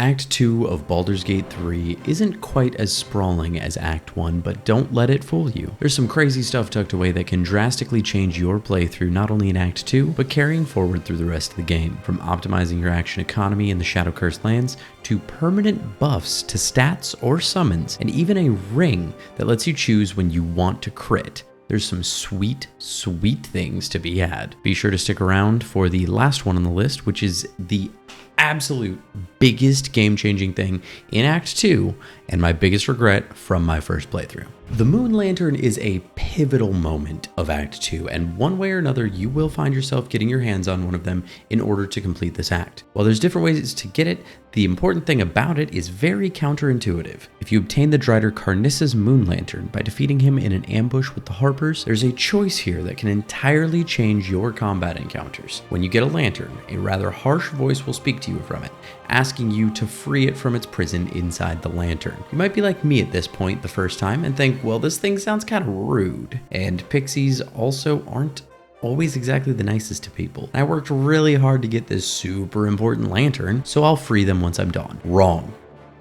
Act 2 of Baldur's Gate 3 isn't quite as sprawling as Act 1, but don't let it fool you. There's some crazy stuff tucked away that can drastically change your playthrough not only in Act 2, but carrying forward through the rest of the game. From optimizing your action economy in the Shadow-Cursed lands, to permanent buffs to stats or summons, and even a ring that lets you choose when you want to crit. There's some sweet, sweet things to be had. Be sure to stick around for the last one on the list, which is the absolute biggest game-changing thing in Act 2, and my biggest regret from my first playthrough. The Moon Lantern is a pivotal moment of Act 2, and one way or another you will find yourself getting your hands on one of them in order to complete this act. While there's different ways to get it, the important thing about it is very counterintuitive. If you obtain the Drider Carnissa's Moon Lantern by defeating him in an ambush with the Harpers, there's a choice here that can entirely change your combat encounters. When you get a lantern, a rather harsh voice will speak to you from it, asking you to free it from its prison inside the lantern. You might be like me at this point the first time and think, well, this thing sounds kind of rude. And pixies also aren't always exactly the nicest to people. I worked really hard to get this super important lantern, so I'll free them once I'm done. Wrong.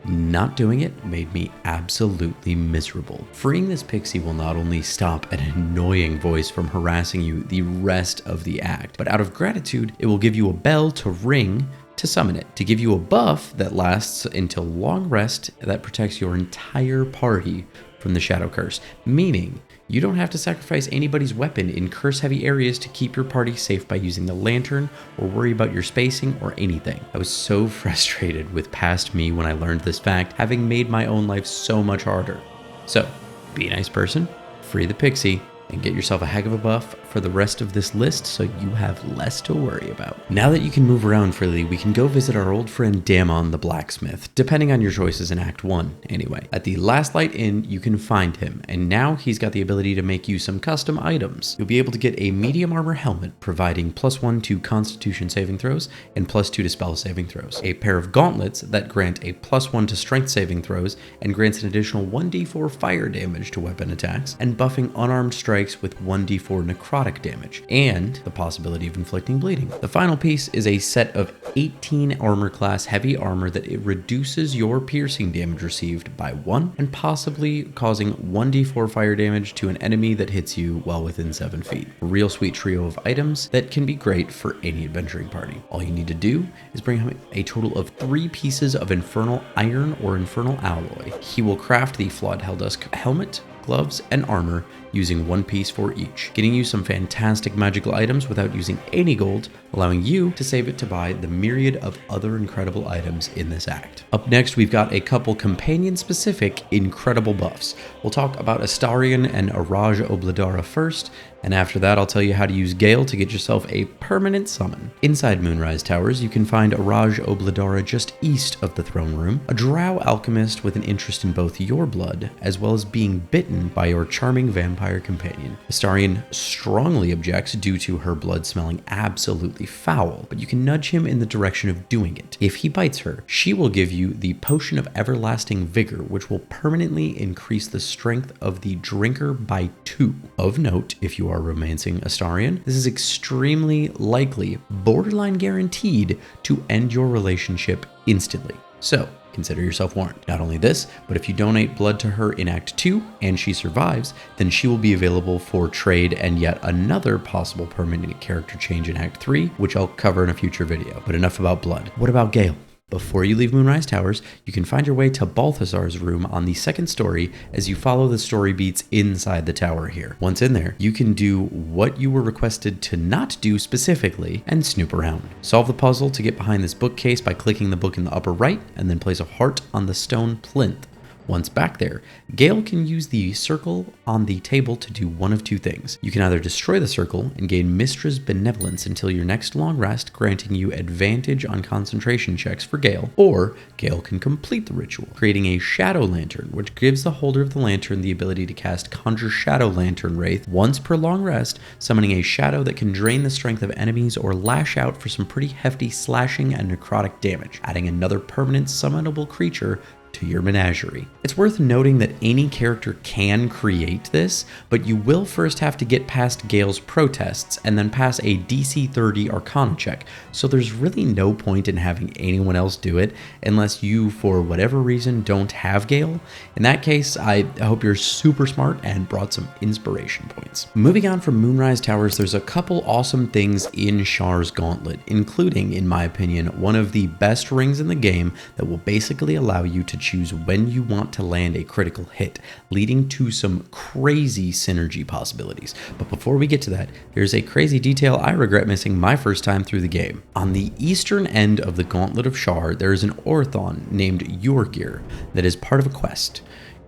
Not doing it made me absolutely miserable. Freeing this pixie will not only stop an annoying voice from harassing you the rest of the act, but out of gratitude, it will give you a bell to ring to summon it, to give you a buff that lasts until long rest that protects your entire party from the Shadow Curse, meaning you don't have to sacrifice anybody's weapon in curse-heavy areas to keep your party safe by using the lantern or worry about your spacing or anything. I was so frustrated with past me when I learned this fact, having made my own life so much harder. So, be a nice person, free the pixie, and get yourself a heck of a buff for the rest of this list so you have less to worry about. Now that you can move around freely, we can go visit our old friend Damon the blacksmith, depending on your choices in Act 1 anyway. At the Last Light Inn, you can find him, and now he's got the ability to make you some custom items. You'll be able to get a medium armor helmet, providing +1 to constitution saving throws and +2 to spell saving throws. A pair of gauntlets that grant a +1 to strength saving throws and grants an additional 1d4 fire damage to weapon attacks, and buffing unarmed strikes with 1d4 necrotic damage, and the possibility of inflicting bleeding. The final piece is a set of 18 armor class heavy armor that it reduces your piercing damage received by 1, and possibly causing 1d4 fire damage to an enemy that hits you well within 7 feet. A real sweet trio of items that can be great for any adventuring party. All you need to do is bring him a total of 3 pieces of infernal iron or infernal alloy. He will craft the Flawed Helldusk helmet, gloves, and armor using 1 piece for each, getting you some fantastic magical items without using any gold, allowing you to save it to buy the myriad of other incredible items in this act. Up next, we've got a couple companion-specific incredible buffs. We'll talk about Astarion and Araj Oblodra first, and after that I'll tell you how to use Gale to get yourself a permanent summon. Inside Moonrise Towers, you can find Araj Oblodra just east of the throne room, a drow alchemist with an interest in both your blood, as well as being bitten by your charming vampire companion. Astarion strongly objects due to her blood smelling absolutely foul, but you can nudge him in the direction of doing it. If he bites her, she will give you the Potion of Everlasting Vigor, which will permanently increase the strength of the drinker by 2. Of note, if you are romancing Astarion, this is extremely likely, borderline guaranteed, to end your relationship instantly. So, consider yourself warned. Not only this, but if you donate blood to her in Act 2 and she survives, then she will be available for trade and yet another possible permanent character change in Act 3, which I'll cover in a future video. But enough about blood. What about Gale? Before you leave Moonrise Towers, you can find your way to Balthazar's room on the 2nd story as you follow the story beats inside the tower here. Once in there, you can do what you were requested to not do specifically and snoop around. Solve the puzzle to get behind this bookcase by clicking the book in the upper right and then place a heart on the stone plinth. Once back there, Gale can use the circle on the table to do one of 2 things. You can either destroy the circle and gain Mystra's Benevolence until your next long rest, granting you advantage on concentration checks for Gale, or Gale can complete the ritual, creating a Shadow Lantern, which gives the holder of the lantern the ability to cast Conjure Shadow Lantern Wraith once per long rest, summoning a shadow that can drain the strength of enemies or lash out for some pretty hefty slashing and necrotic damage, adding another permanent summonable creature to your menagerie. It's worth noting that any character can create this, but you will first have to get past Gale's protests and then pass a DC 30 Arcana check, so there's really no point in having anyone else do it unless you, for whatever reason, don't have Gale. In that case, I hope you're super smart and brought some inspiration points. Moving on from Moonrise Towers, there's a couple awesome things in Shar's Gauntlet, including, in my opinion, one of the best rings in the game that will basically allow you to choose when you want to land a critical hit, leading to some crazy synergy possibilities. But before we get to that, here's a crazy detail I regret missing my first time through the game. On the eastern end of the Gauntlet of Shar, there is an Orthon named Yorgir that is part of a quest.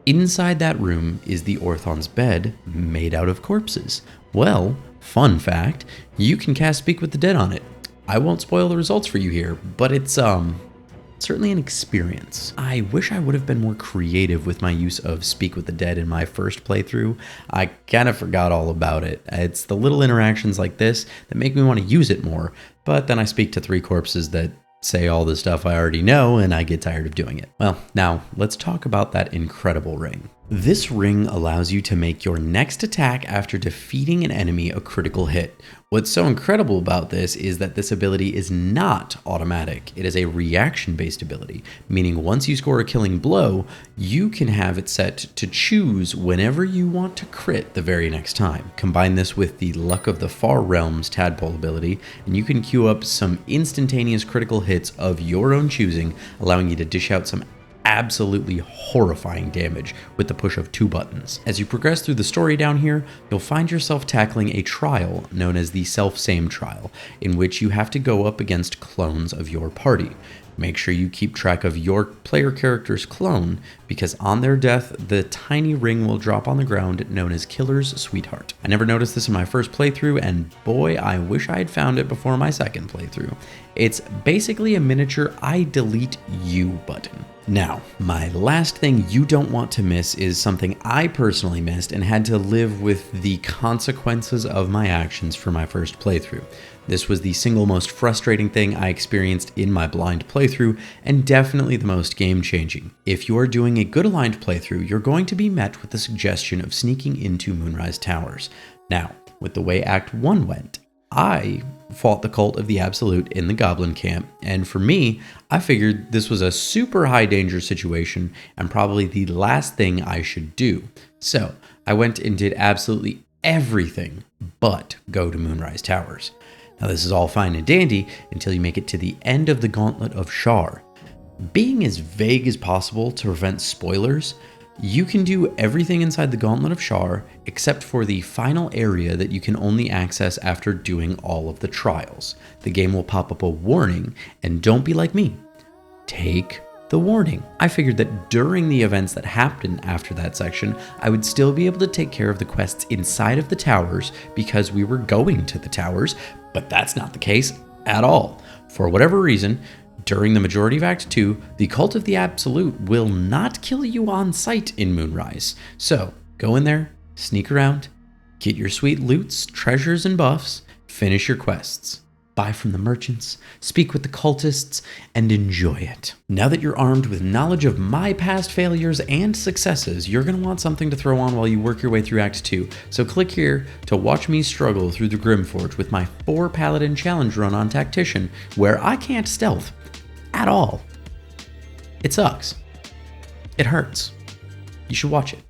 Inside that room is the Orthon's bed, made out of corpses. Well, fun fact, you can cast Speak with the Dead on it. I won't spoil the results for you here, but it's certainly an experience. I wish I would have been more creative with my use of Speak with the Dead in my first playthrough. I kind of forgot all about it. It's the little interactions like this that make me want to use it more, but then I speak to 3 corpses that say all the stuff I already know and I get tired of doing it. Well, now let's talk about that incredible ring. This ring allows you to make your next attack after defeating an enemy a critical hit. What's so incredible about this is that this ability is not automatic. It is a reaction-based ability, meaning once you score a killing blow, you can have it set to choose whenever you want to crit the very next time. Combine this with the Luck of the Far Realms tadpole ability, and you can queue up some instantaneous critical hits of your own choosing, allowing you to dish out some absolutely horrifying damage with the push of 2 buttons. As you progress through the story down here, you'll find yourself tackling a trial known as the Self-Same Trial, in which you have to go up against clones of your party. Make sure you keep track of your player character's clone, because on their death, the tiny ring will drop on the ground known as Killer's Sweetheart. I never noticed this in my first playthrough, and boy, I wish I had found it before my second playthrough. It's basically a miniature I delete you button. Now, my last thing you don't want to miss is something I personally missed and had to live with the consequences of my actions for my first playthrough. This was the single most frustrating thing I experienced in my blind playthrough, and definitely the most game-changing. If you are doing a good aligned playthrough, you're going to be met with the suggestion of sneaking into Moonrise Towers. Now, with the way Act 1 went, I fought the Cult of the Absolute in the Goblin Camp, and for me, I figured this was a super high danger situation and probably the last thing I should do. So I went and did absolutely everything but go to Moonrise Towers. Now this is all fine and dandy until you make it to the end of the Gauntlet of Shar. Being as vague as possible to prevent spoilers, you can do everything inside the Gauntlet of Shar except for the final area that you can only access after doing all of the trials. The game will pop up a warning, and don't be like me. Take the warning. I figured that during the events that happened after that section, I would still be able to take care of the quests inside of the towers because we were going to the towers, but that's not the case at all. For whatever reason, during the majority of Act 2, the Cult of the Absolute will not kill you on sight in Moonrise. So, go in there, sneak around, get your sweet loots, treasures, and buffs, finish your quests. Buy from the merchants, speak with the cultists, and enjoy it. Now that you're armed with knowledge of my past failures and successes, you're going to want something to throw on while you work your way through Act 2. So click here to watch me struggle through the Grimforge with my 4 Paladin challenge run on Tactician, where I can't stealth at all. It sucks. It hurts. You should watch it.